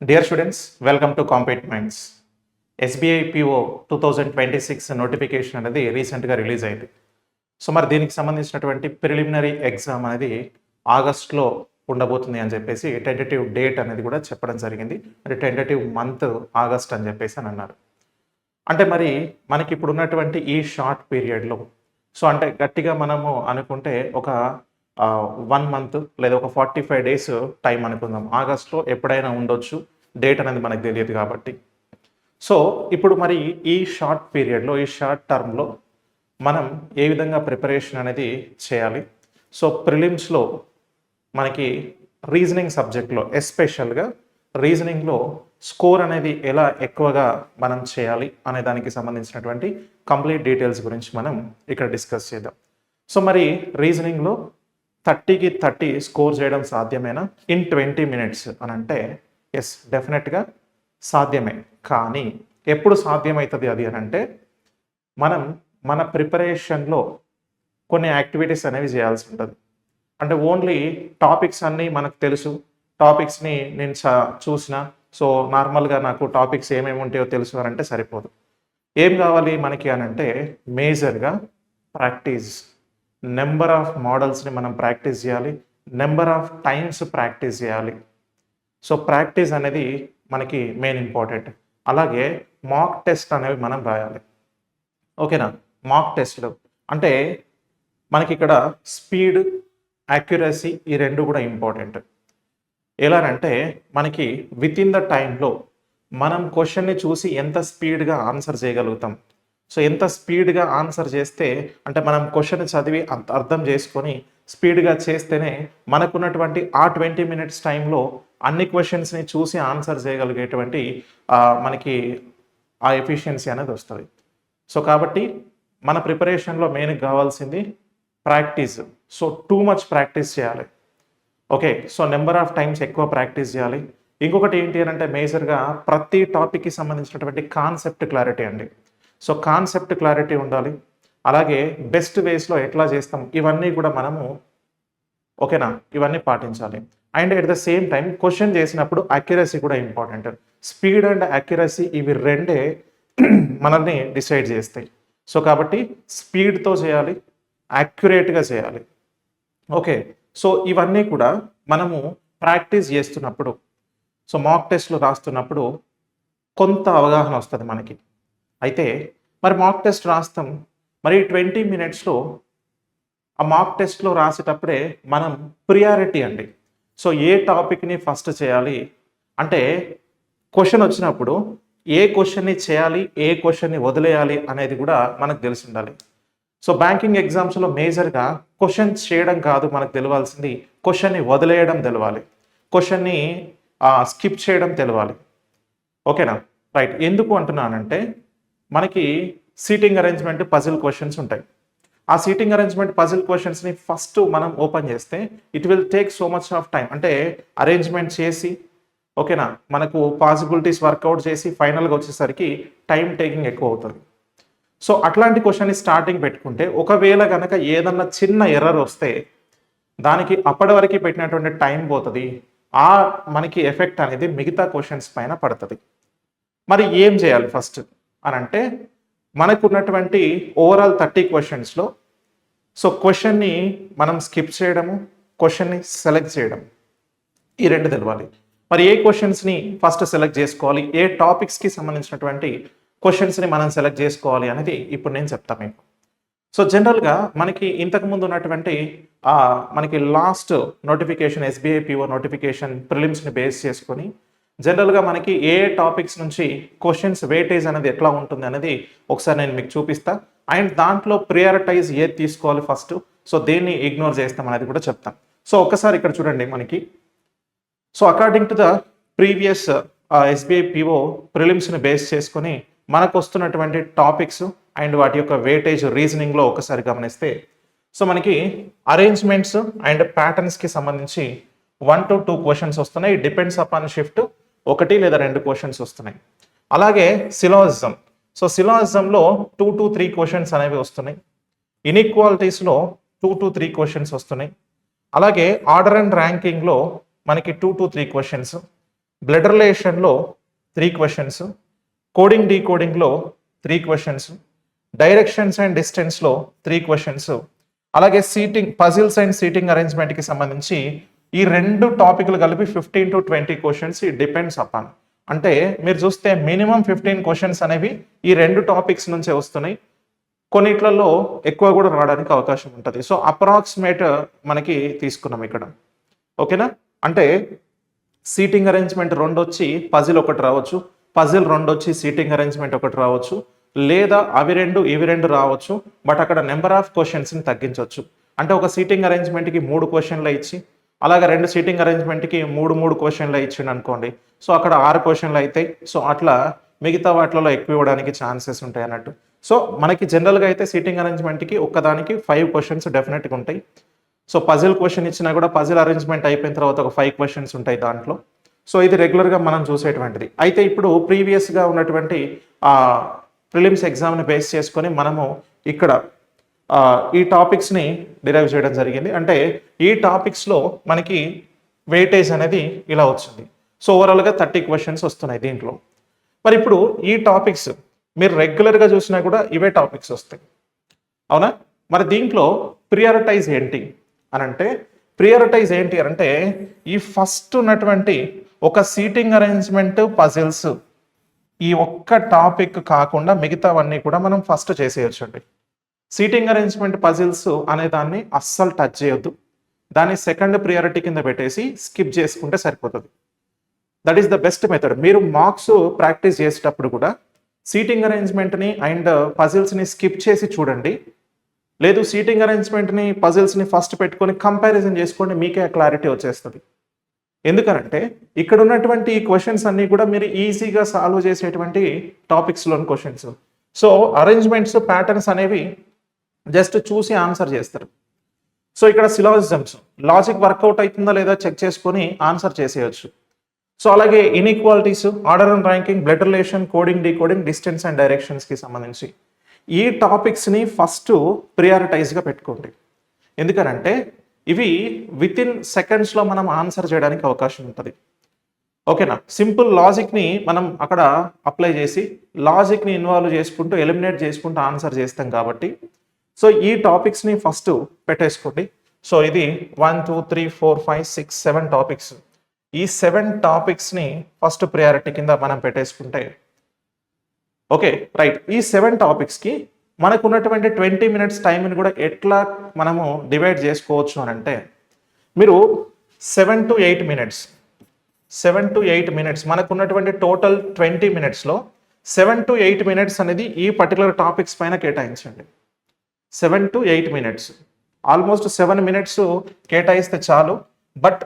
Dear students, welcome to Compete Minds. SBI PO 2026 notification అనేది రీసెంట్గా release అయింది. So మరి దీనికి సంబంధించినటువంటి ప్రిలిమినరీ ఎగ్జామ్ అనేది ఆగస్ట్లో ఉండబోతుంది అని చెప్పేసి టెంటేటివ్ డేట్ అనేది కూడా చెప్పడం జరిగింది. మరి టెంటేటివ్ మంత్ ఆగస్ట్ అని చెప్పేసి అని అన్నారు. అంటే మరి మనకి ఇప్పుడు ఉన్నటువంటి ఈ షార్ట్ పీరియడ్లో సో అంటే గట్టిగా మనము అనుకుంటే ఒక 1 మంత్ లేదా ఒక 45 డేస్ టైం అనుకుందాం. ఆగస్ట్లో ఎప్పుడైనా ఉండొచ్చు, డేట్ అనేది మనకు తెలియదు కాబట్టి. సో ఇప్పుడు మరి ఈ షార్ట్ పీరియడ్లో, ఈ షార్ట్ టర్మ్లో మనం ఏ విధంగా ప్రిపరేషన్ అనేది చేయాలి? సో ప్రిలిమ్స్లో మనకి రీజనింగ్ సబ్జెక్ట్లో ఎస్పెషల్గా రీజనింగ్లో స్కోర్ అనేది ఎలా ఎక్కువగా మనం చేయాలి అనే దానికి సంబంధించినటువంటి కంప్లీట్ డీటెయిల్స్ గురించి మనం ఇక్కడ డిస్కస్ చేద్దాం. సో మరి రీజనింగ్లో 30కి 30 స్కోర్ చేయడం సాధ్యమేనా ఇన్ 20 మినిట్స్ అని అంటే ఎస్, డెఫినెట్గా సాధ్యమే. కానీ ఎప్పుడు సాధ్యమవుతుంది అది అని అంటే మనం మన ప్రిపరేషన్లో కొన్ని యాక్టివిటీస్ అనేవి చేయాల్సి ఉంటుంది. అంటే ఓన్లీ టాపిక్స్ అన్నీ మనకు తెలుసు, టాపిక్స్ని నేను చూసిన, సో నార్మల్గా నాకు టాపిక్స్ ఏమేమి ఉంటాయో తెలుసు అని అంటే సరిపోదు. ఏం కావాలి మనకి అని అంటే మేజర్గా ప్రాక్టీస్. నెంబర్ ఆఫ్ మోడల్స్ని మనం ప్రాక్టీస్ చేయాలి, నెంబర్ ఆఫ్ టైమ్స్ ప్రాక్టీస్ చేయాలి. సో ప్రాక్టీస్ అనేది మనకి మెయిన్ ఇంపార్టెంట్. అలాగే మాక్ టెస్ట్ అనేవి మనం రాయాలి. ఓకేనా? మాక్ టెస్ట్లు అంటే మనకి ఇక్కడ స్పీడ్, యాక్యురసీ ఈ రెండు కూడా ఇంపార్టెంట్. ఎలా అంటే మనకి విత్ ఇన్ ద టైంలో మనం క్వశ్చన్ని చూసి ఎంత స్పీడ్గా ఆన్సర్ చేయగలుగుతాం. సో ఎంత స్పీడ్గా ఆన్సర్ చేస్తే అంటే మనం క్వశ్చన్ చదివి అర్థం చేసుకొని స్పీడ్గా చేస్తేనే మనకున్నటువంటి ఆ 20 మినిట్స్ టైంలో అన్ని క్వశ్చన్స్ని చూసి ఆన్సర్ చేయగలిగేటువంటి మనకి ఆ ఎఫిషియన్సీ అనేది వస్తుంది. సో కాబట్టి మన ప్రిపరేషన్లో మెయిన్ కావాల్సింది practice. So too much practice చేయాలి. Okay, so number of times ఎక్కువ ప్రాక్టీస్ చేయాలి. ఇంకొకటి ఏంటి అని అంటే మేజర్గా ప్రతి టాపిక్కి సంబంధించినటువంటి కాన్సెప్ట్ క్లారిటీ అండి. సో కాన్సెప్ట్ క్లారిటీ ఉండాలి. అలాగే బెస్ట్ వేస్లో ఎట్లా చేస్తాం ఇవన్నీ కూడా మనము ఓకేనా ఇవన్నీ పాటించాలి. And at the same time question చేసినప్పుడు అక్యురసీ కూడా ఇంపార్టెంట్. స్పీడ్ అండ్ అక్యురసీ ఇవి రెండే మనల్ని డిసైడ్ చేస్తాయి. సో కాబట్టి స్పీడ్తో చేయాలి, యాక్యురేట్గా చేయాలి. ఓకే, సో ఇవన్నీ కూడా మనము ప్రాక్టీస్ చేస్తున్నప్పుడు, సో మాక్ టెస్ట్లు రాస్తున్నప్పుడు కొంత అవగాహన వస్తుంది మనకి. అయితే మరి మాక్ టెస్ట్ రాస్తాం, మరి 20 మినిట్స్లో ఆ మాక్ టెస్ట్లో రాసేటప్పుడే మనం ప్రియారిటీ అండి. సో ఏ టాపిక్ని ఫస్ట్ చేయాలి అంటే క్వశ్చన్ వచ్చినప్పుడు ఏ క్వశ్చన్ని చేయాలి, ఏ క్వశ్చన్ని వదిలేయాలి అనేది కూడా మనకు తెలిసి ఉండాలి. సో బ్యాంకింగ్ ఎగ్జామ్స్లో మేజర్గా క్వశ్చన్స్ చేయడం కాదు మనకు తెలియాల్సింది, క్వశ్చన్ని వదిలేయడం తెలవాలి, క్వశ్చన్ని స్కిప్ చేయడం తెలవాలి. ఓకేనా? రైట్. ఎందుకు అంటున్నానంటే మనకి సీటింగ్ అరేంజ్మెంట్ పజిల్ క్వశ్చన్స్ ఉంటాయి. ఆ సీటింగ్ అరేంజ్మెంట్ పజిల్ క్వశ్చన్స్ని ఫస్ట్ మనం ఓపెన్ చేస్తే it will take so much of time. అంటే అరేంజ్మెంట్ చేసి ఓకేనా మనకు పాసిబిలిటీస్ వర్కౌట్ చేసి ఫైనల్గా వచ్చేసరికి టైం టేకింగ్ ఎక్కువ అవుతుంది. సో అట్లాంటి క్వశ్చన్ని స్టార్టింగ్ పెట్టుకుంటే ఒకవేళ కనుక ఏదన్నా చిన్న ఎర్రర్ వస్తే దానికి అప్పటి వరకు పెట్టినటువంటి టైం పోతుంది, ఆ మనకి ఎఫెక్ట్ అనేది మిగతా క్వశ్చన్స్ పైన పడుతుంది. మరి ఏం చేయాలి ఫస్ట్ అని అంటే మనకున్నటువంటి ఓవరాల్ 30 క్వశ్చన్స్లో సో క్వశ్చన్ని మనం స్కిప్ చేయడము, క్వశ్చన్ని సెలెక్ట్ చేయడం ఈ రెండు తెలవాలి. మరి ఏ క్వశ్చన్స్ని ఫస్ట్ సెలెక్ట్ చేసుకోవాలి, ఏ టాపిక్స్కి సంబంధించినటువంటి క్వశ్చన్స్ని మనం సెలెక్ట్ చేసుకోవాలి అనేది ఇప్పుడు నేను చెప్తాను మీకు. సో జనరల్గా మనకి ఇంతకుముందు ఉన్నటువంటి మనకి last notification SBI PO notification ప్రిలిమ్స్ని బేస్ చేసుకొని జనరల్గా మనకి ఏ టాపిక్స్ నుంచి క్వశ్చన్స్ వెయిటేజ్ అనేది ఎట్లా ఉంటుంది అనేది ఒకసారి నేను మీకు చూపిస్తా. అండ్ దాంట్లో ప్రియారిటైజ్ ఏది తీసుకోవాలి ఫస్ట్, సో దేన్ని ఇగ్నోర్ చేస్తాం అనేది కూడా చెప్తాను. సో ఒకసారి ఇక్కడ చూడండి మనకి. So according to the previous SBI PO ప్రిలిమ్స్ని బేస్ చేసుకొని మనకు వస్తున్నటువంటి టాపిక్స్ అండ్ వాటి యొక్క వెయిటేజ్ రీజనింగ్లో ఒకసారి గమనిస్తే సో మనకి అరేంజ్మెంట్స్ అండ్ ప్యాటర్న్స్కి సంబంధించి 1 to 2 క్వశ్చన్స్ వస్తున్నాయి. డిపెండ్స్ అపాన్ షిఫ్ట్ 1 లేదా 2 క్వశ్చన్స్ వస్తున్నాయి. అలాగే సిలాజిజం, సో సిలాజిజంలో 2 to 3 క్వశ్చన్స్ అనేవి వస్తున్నాయి. ఇన్ఈక్వాలిటీస్లో 2 to 3 క్వశ్చన్స్ వస్తున్నాయి. అలాగే ఆర్డర్ అండ్ ర్యాంకింగ్లో మనకి 2 to 3 క్వశ్చన్స్. బ్లడ్ రిలేషన్లో 3 క్వశ్చన్స్, కోడింగ్ డీకోడింగ్లో 3 క్వశ్చన్స్, డైరెక్షన్స్ అండ్ డిస్టెన్స్లో 3 క్వశ్చన్స్, అలాగే సీటింగ్ పజిల్స్ అండ్ సీటింగ్ అరేంజ్మెంట్కి సంబంధించి ఈ 2 టాపిక్లు కలిపి 15 to 20 questions. It depends upon, అంటే మీరు చూస్తే మినిమం 15 క్వశ్చన్స్ అనేవి ఈ 2 టాపిక్స్ నుంచే వస్తున్నాయి. కొన్నిట్లలో ఎక్కువ కూడా రావడానికి అవకాశం ఉంటుంది. సో అప్రాక్సిమేట్ మనకి తీసుకున్నాం ఇక్కడ. ఓకేనా, అంటే సీటింగ్ అరేంజ్మెంట్ 2 వచ్చి పజిల్ 1 రావచ్చు, పజిల్ 2 వచ్చి సీటింగ్ అరేంజ్మెంట్ 1 రావచ్చు, లేదా అవి 2 ఇవి 2 రావచ్చు. బట్ అక్కడ నెంబర్ ఆఫ్ క్వశ్చన్స్ని తగ్గించవచ్చు. అంటే ఒక సీటింగ్ అరేంజ్మెంట్కి 3 క్వశ్చన్లు ఇచ్చి, అలాగే 2 సీటింగ్ అరేంజ్మెంట్కి 3 క్వశ్చన్లు ఇచ్చిండు అనుకోండి, సో అక్కడ 6 క్వశ్చన్లు అవుతాయి. సో అట్లా మిగతా వాటిలో ఎక్కువ ఇవ్వడానికి ఛాన్సెస్ ఉంటాయి అన్నట్టు. సో మనకి జనరల్గా అయితే సీటింగ్ అరేంజ్మెంట్కి ఒక్కదానికి 5 క్వశ్చన్స్ డెఫినెట్గా ఉంటాయి. సో పజిల్ క్వశ్చన్ ఇచ్చినా కూడా పజిల్ అరేంజ్మెంట్ అయిపోయిన తర్వాత ఒక 5 క్వశ్చన్స్ ఉంటాయి దాంట్లో. సో ఇది రెగ్యులర్గా మనం చూసేటువంటిది. అయితే ఇప్పుడు ప్రీవియస్గా ఉన్నటువంటి ప్రిలిమ్స్ ఎగ్జామ్ని బేస్ చేసుకొని మనము ఇక్కడ ఈ టాపిక్స్ని డిరైవ్ చేయడం జరిగింది. అంటే ఈ టాపిక్స్లో మనకి వెయిటేజ్ అనేది ఇలా వచ్చింది. సో ఓవరాల్గా 30 క్వశ్చన్స్ వస్తున్నాయి దీంట్లో. మరి ఇప్పుడు ఈ టాపిక్స్ మీరు రెగ్యులర్గా చూసినా కూడా ఇవే టాపిక్స్ వస్తాయి, అవునా? మరి దీంట్లో ప్రియారిటైజ్ ఏంటి అని అంటే, ప్రియారిటైజ్ ఏంటి అంటే ఈ ఫస్ట్ ఉన్నటువంటి ఒక సీటింగ్ అరేంజ్మెంట్ పజిల్స్ ఈ ఒక్క టాపిక్ కాకుండా మిగతావన్నీ కూడా మనం ఫస్ట్ చేసేయచ్చు అండి. సీటింగ్ అరేంజ్మెంట్ పజిల్స్ అనే దాన్ని అస్సలు టచ్ చేయొద్దు. దాన్ని సెకండ్ ప్రియారిటీ కింద పెట్టేసి స్కిప్ చేసుకుంటే సరిపోతుంది. That is the best method. మీరు మార్క్స్ ప్రాక్టీస్ చేసేటప్పుడు కూడా సీటింగ్ అరేంజ్మెంట్ని అండ్ పజిల్స్ని స్కిప్ చేసి చూడండి. లేదు సీటింగ్ అరేంజ్మెంట్ని పజిల్స్ని ఫస్ట్ పెట్టుకొని కంపారిజన్ చేసుకోండి, మీకే క్లారిటీ వచ్చేస్తుంది. ఎందుకనంటే ఇక్కడ ఉన్నటువంటి ఈ క్వశ్చన్స్ అన్నీ కూడా మీరు ఈజీగా సాల్వ్ చేసేటువంటి టాపిక్స్లోని క్వశ్చన్స్. సో అరేంజ్మెంట్స్ ప్యాటర్న్స్ అనేవి జస్ట్ చూసి ఆన్సర్ చేస్తారు. సో ఇక్కడ సిలాజిజమ్స్ లాజిక్ వర్కౌట్ అవుతుందా లేదా చెక్ చేసుకొని ఆన్సర్ చేసేయచ్చు. సో అలాగే inequalities, order and ranking, blood relation, coding decoding, distance and డైరెక్షన్స్కి సంబంధించి ఈ టాపిక్స్ని ఫస్ట్ ప్రియారిటైజ్గా పెట్టుకోండి. ఎందుకనంటే ఇవి విత్ ఇన్ సెకండ్స్లో మనం ఆన్సర్ చేయడానికి అవకాశం ఉంటుంది. ఓకేనా, సింపుల్ లాజిక్ని మనం అక్కడ అప్లై చేసి లాజిక్ని ఇన్వాల్వ్ చేసుకుంటూ ఎలిమినేట్ చేసుకుంటూ ఆన్సర్ చేస్తాం కాబట్టి సో ఈ టాపిక్స్ని ఫస్ట్ పెట్టేసుకోండి. సో ఇది 1 2 3 4 5 6 7 టాపిక్స్. ఈ 7 టాపిక్స్ని ఫస్ట్ ప్రియారిటీ కింద మనం పెట్టేసుకుంటే ఓకే రైట్. ఈ 7 టాపిక్స్కి మనకు ఉన్నటువంటి 20 minutes టైంని కూడా ఎట్లా మనము డివైడ్ చేసుకోవచ్చు అని అంటే, మీరు 7 to 8 minutes మనకు ఉన్నటువంటి టోటల్ 20 minutesలో 7 to 8 minutes అనేది ఈ పర్టికులర్ టాపిక్స్ పైన కేటాయించండి. 7 to 8 minutes, ఆల్మోస్ట్ 7 minutes కేటాయిస్తే చాలు. బట్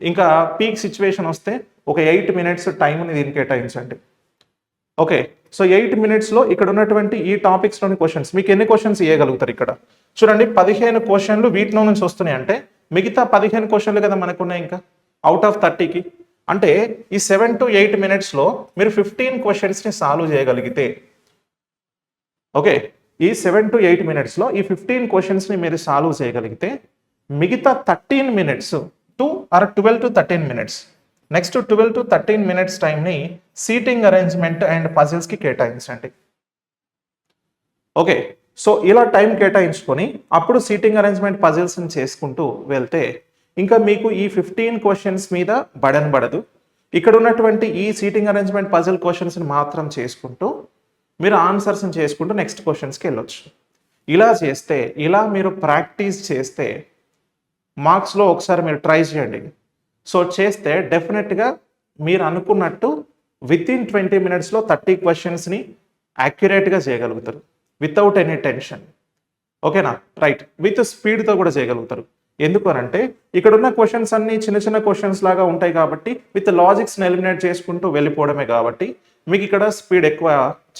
ఇంకా పీక్ సిచ్యువేషన్ వస్తే ఒక 8 minutes టైంని దీన్ని కేటాయించండి. ఓకే, సో 8 minutesలో ఇక్కడ ఉన్నటువంటి ఈ టాపిక్స్లోని క్వశ్చన్స్ మీకు ఎన్ని క్వశ్చన్స్ ఇవ్వగలుగుతారు? ఇక్కడ చూడండి 15 క్వశ్చన్లు వీటిలో నుంచి వస్తున్నాయి. అంటే మిగతా 15 క్వశ్చన్లు కదా మనకున్నాయి ఇంకా అవుట్ ఆఫ్ 30కి. అంటే ఈ 7 to 8 minutesలో మీరు 15 క్వశ్చన్స్ని సాల్వ్ చేయగలిగితే, ఓకే, ఈ 7 to 8 minutesలో ఈ 15 క్వశ్చన్స్ని మీరు సాల్వ్ చేయగలిగితే మిగతా 13 minutes to 12 to 13 minutes, next 12 to 13 minutes టైంని సీటింగ్ అరేంజ్మెంట్ అండ్ పజిల్స్కి కేటాయించండి. ఓకే, సో ఇలా టైం కేటాయించుకొని అప్పుడు సీటింగ్ అరేంజ్మెంట్ పజిల్స్ని చేసుకుంటూ వెళ్తే ఇంకా మీకు ఈ 15 క్వశ్చన్స్ మీద బడన్ పడదు. ఇక్కడ ఉన్నటువంటి ఈ సీటింగ్ అరేంజ్మెంట్ పజిల్ క్వశ్చన్స్ని మాత్రం చేసుకుంటూ మీరు ఆన్సర్స్ని చేసుకుంటూ నెక్స్ట్ క్వశ్చన్స్కి వెళ్ళొచ్చు. ఇలా చేస్తే, ఇలా మీరు ప్రాక్టీస్ చేస్తే మార్క్స్లో ఒకసారి మీరు ట్రై చేయండి. సో చేస్తే డెఫినెట్గా మీరు అనుకున్నట్టు విత్ ఇన్ 20 minutesలో 30 క్వశ్చన్స్ని యాక్యురేట్గా చేయగలుగుతారు వితౌట్ ఎనీ టెన్షన్. ఓకేనా, రైట్. విత్ స్పీడ్తో కూడా చేయగలుగుతారు. ఎందుకు అనంటే ఇక్కడ ఉన్న క్వశ్చన్స్ అన్ని చిన్న చిన్న క్వశ్చన్స్ లాగా ఉంటాయి కాబట్టి విత్ లాజిక్స్ని ఎలిమినేట్ చేసుకుంటూ వెళ్ళిపోవడమే కాబట్టి మీకు ఇక్కడ స్పీడ్ ఎక్కువ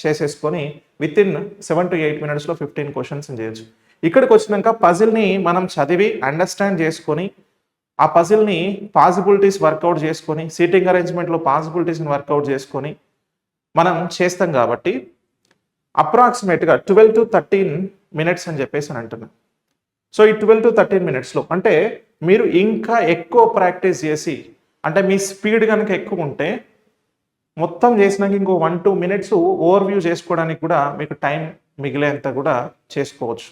చేసేసుకొని విత్ ఇన్ 7 to 8 minutesలో 15 క్వశ్చన్స్ చేయొచ్చు. ఇక్కడికి వచ్చినాక పజిల్ని మనం చదివి అండర్స్టాండ్ చేసుకొని ఆ పజిల్ని పాసిబిలిటీస్ వర్కౌట్ చేసుకొని సీటింగ్ అరేంజ్మెంట్లో పాసిబిలిటీస్ని వర్కౌట్ చేసుకొని మనం చేస్తాం కాబట్టి అప్రాక్సిమేట్గా 12 to 13 minutes అని చెప్పేసి అని అంటున్నాను. సో ఈ 12 to 13 minutesలో అంటే మీరు ఇంకా ఎక్కువ ప్రాక్టీస్ చేసి అంటే మీ స్పీడ్ కనుక ఎక్కువ ఉంటే మొత్తం చేసినాక ఇంకో 1-2 మినిట్స్ ఓవర్‌వ్యూ చేసుకోవడానికి కూడా మీకు టైం మిగిలేంత కూడా చేసుకోవచ్చు.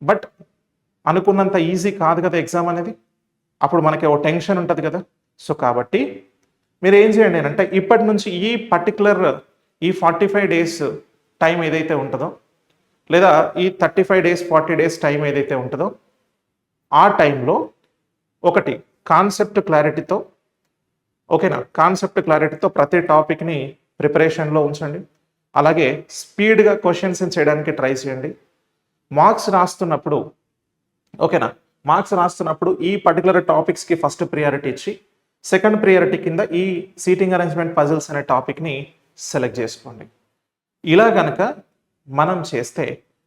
బట్ అనుకున్నంత ఈజీ కాదు కదా ఎగ్జామ్ అనేది. అప్పుడు మనకి ఓ టెన్షన్ ఉంటది కదా! సో, కాబట్టి మీరేం చేయండి అంటే ఇప్పటి నుంచి ఈ పర్టిక్యులర్ ఈ 45 డేస్ టైం ఏదైతే ఉంటదో, లేదా ఈ 35 డేస్, 40 డేస్ టైం ఏదైతే ఉంటదో, ఆ టైంలో ఒకటి కాన్సెప్ట్ క్లారిటీతో ఓకేనా? కాన్సెప్ట్ క్లారిటీతో ప్రతి టాపిక్‌ని ప్రిపరేషన్‌లో ఉంచండి. అలాగే స్పీడ్‌గా క్వెషన్స్‌ని చేయడానికి ట్రై చేయండి. మార్క్స్ రాస్తున్నప్పుడు ఓకేనా? మార్క్స్ రాస్తున్నప్పుడు ఈ పర్టిక్యులర్ టాపిక్స్‌కి ఫస్ట్ ప్రియారిటీ ఇచ్చి, సెకండ్ ప్రియారిటీ కింద ఈ సీటింగ్ అరేంజ్‌మెంట్ పజిల్స్ అనే టాపిక్‌ని సెలెక్ట్ చేసుకోండి. ఇలా గనక మనం చేస్తే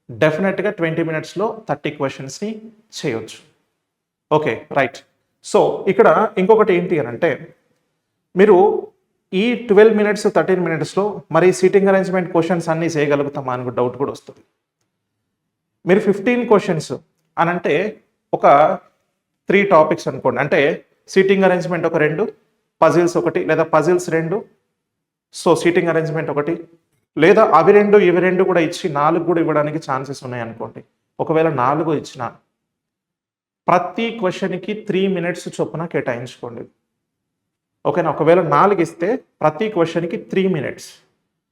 డెఫినెట్‌గా 20 మినిట్స్‌లో 30 క్వెషన్స్‌ని చేయొచ్చు. ఓకే. రైట్. సో, ఇక్కడ ఇంకొకటి ఏంటి అనంటే, మీరు ఈ 12 మినిట్స్, 13 మినిట్స్‌లో మరి సీటింగ్ అరేంజ్‌మెంట్ క్వెషన్స్ అన్నీ చేయగలుగుతామా అని డౌట్ కూడా వస్తది. మీరు 15 క్వెషన్స్ అనంటే ఒక 3 టాపిక్స్ అనుకోండి. అంటే సీటింగ్ అరేంజ్‌మెంట్ ఒక 2, పజిల్స్ ఒకటి లేదా పజిల్స్ 2, సో సీటింగ్ అరేంజ్‌మెంట్ ఒకటి లేదా అవి 2, ఇవి 2 కూడా ఇచ్చి 4 కూడా ఇవ్వడానికి ఛాన్సెస్ ఉన్నాయనుకోండి. ఒకవేళ 4 ఇచ్చినా ప్రతి క్వెషన్‌కి 3 మినిట్స్ చొప్పున కేటాయించుకోండి. ఓకేనా? ఒకవేళ 4 ఇస్తే ప్రతి క్వెషన్‌కి 3 మినిట్స్.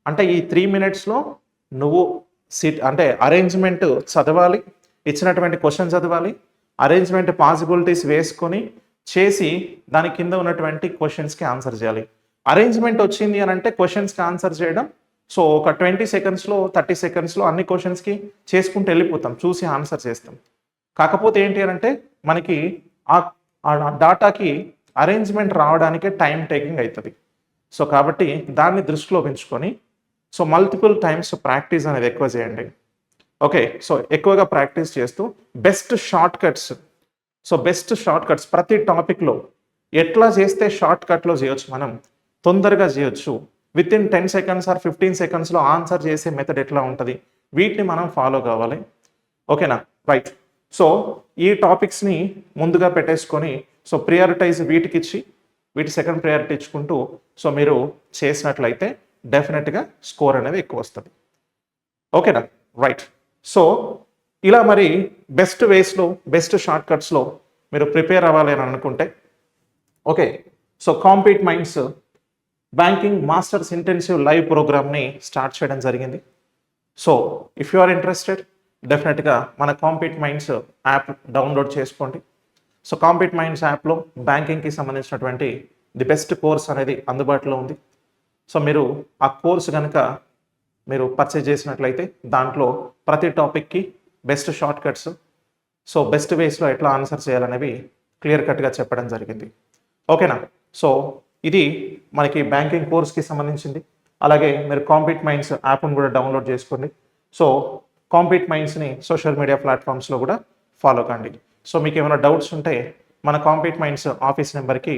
అంటే ఈ 3 మినిట్స్‌లో నువ్వు అంటే అరేంజ్‌మెంట్ చదవాలి, ఇచ్చినటువంటి క్వెషన్ చదవాలి, అరేంజ్‌మెంట్ పాసిబిలిటీస్ వేసుకొని చేసి దాని కింద ఉన్నటువంటి క్వెషన్స్‌కి ఆన్సర్ చేయాలి. అరేంజ్‌మెంట్ వచ్చింది అనంటే క్వెషన్స్‌కి ఆన్సర్ చేయడం సో ఒక 20 సెకండ్స్‌లో, 30 సెకండ్స్‌లో అన్ని క్వెషన్స్‌కి చేసుకుంటూ వెళ్ళిపోతాం. చూసి ఆన్సర్ చేస్తాం. కాకపోతే ఏంటి అనంటే మనకి ఆ ఆ డాటాకి అరేంజ్‌మెంట్ రావడానికే టైమ్ టేకింగ్ అయితది. సో, కాబట్టి దాన్ని దృష్టిలో ఉంచుకొని సో, మల్టిపుల్ టైమ్స్ ప్రాక్టీస్ అనేది ఎక్కువ చేయండి. ఓకే. సో, ఎక్కువగా ప్రాక్టీస్ చేస్తూ బెస్ట్ షార్ట్‌కట్స్ బెస్ట్ షార్ట్‌కట్స్ ప్రతి టాపిక్‌లో ఎట్లా చేస్తే షార్ట్‌కట్‌లో చేయొచ్చు మనం, తొందరగా చేయొచ్చు. వితిన్ 10 సెకండ్స్ ఆర్ 15 సెకండ్స్‌లో ఆన్సర్ చేసే మెథడ్ ఎట్లా ఉంటది, వీటిని మనం ఫాలో కావాలి. ఓకేనా? రైట్. సో, ఈ టాపిక్స్‌ని ముందుగా పెట్టేసుకొని సో, ప్రియారిటైజ్ వీటికిచ్చి, వీటి సెకండ్ ప్రియారిటీ ఇచ్చుకుంటూ సో, మీరు చేసినట్లయితే డెఫినిట్‌గా స్కోర్ అనేది ఎక్కువొస్తది. ఓకేనా? రైట్. సో, ఇలా మరి బెస్ట్ వేస్‌లో, బెస్ట్ షార్ట్‌కట్స్‌లో మీరు ప్రిపేర్ అవ్వాలి అని అనుకుంటే okay. So, compete minds banking masters intensive live ప్రోగ్రామ్‌ని స్టార్ట్ చేయడం జరిగింది. So, if you are interested డెఫినెట్‌గా మన కాంపీట్ మైండ్స్ యాప్ డౌన్‌లోడ్ చేసుకోండి. సో, కాంపీట్ మైండ్స్ యాప్‌లో బ్యాంకింగ్‌కి సంబంధించినటువంటి ది బెస్ట్ కోర్స్ అనేది అందుబాటులో ఉంది. సో, మీరు ఆ కోర్స్ గనక మీరు పర్చేజ్ చేసినట్లయితే దాంట్లో ప్రతి టాపిక్‌కి బెస్ట్ షార్ట్‌కట్స్ సో, బెస్ట్ వేస్‌లో ఎట్లా ఆన్సర్ చేయాలనేవి క్లియర్ కట్‌గా చెప్పడం జరిగింది. ఓకేనా? సో, ఇది మనకి బ్యాంకింగ్ కోర్స్‌కి సంబంధించింది. అలాగే మీరు కాంపీట్ మైండ్స్ యాప్‌ని కూడా డౌన్‌లోడ్ చేసుకోండి. సో, కాంపీట్ మైండ్స్‌ని సోషల్ మీడియా ప్లాట్‌ఫామ్స్‌లో కూడా ఫాలో కండి. సో, మీకేమైనా డౌట్స్ ఉంటే మన కాంపీట్ మైండ్స్ ఆఫీస్ నెంబర్‌కి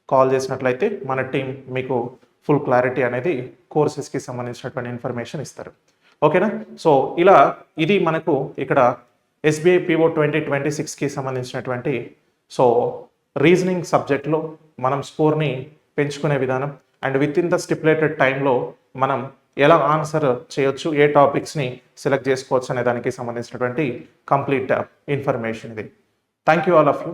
కాల్ చేసినట్లయితే మన టీమ్ మీకు ఫుల్ క్లారిటీ అనేది కోర్సెస్‌కి సంబంధించినటువంటి ఇన్ఫర్మేషన్ ఇస్తారు. ఓకేనా? సో, ఇలా ఇది మనకు ఇక్కడ ఎస్‌బీఐ పీఓ 2026కి సంబంధించినటువంటి సో, రీజనింగ్ సబ్జెక్ట్‌లో మనం స్కోర్‌ని పెంచుకునే విధానం అండ్ వితిన్ ద స్టిపులేటెడ్ టైమ్‌లో మనం ఎలా ఆన్సర్ చేయొచ్చు, ఏ టాపిక్స్‌ని సెలెక్ట్ చేసుకోవచ్చు అనే దానికి సంబంధించినటువంటి కంప్లీట్ ఇన్ఫర్మేషన్ ఇది. Thank you all of you.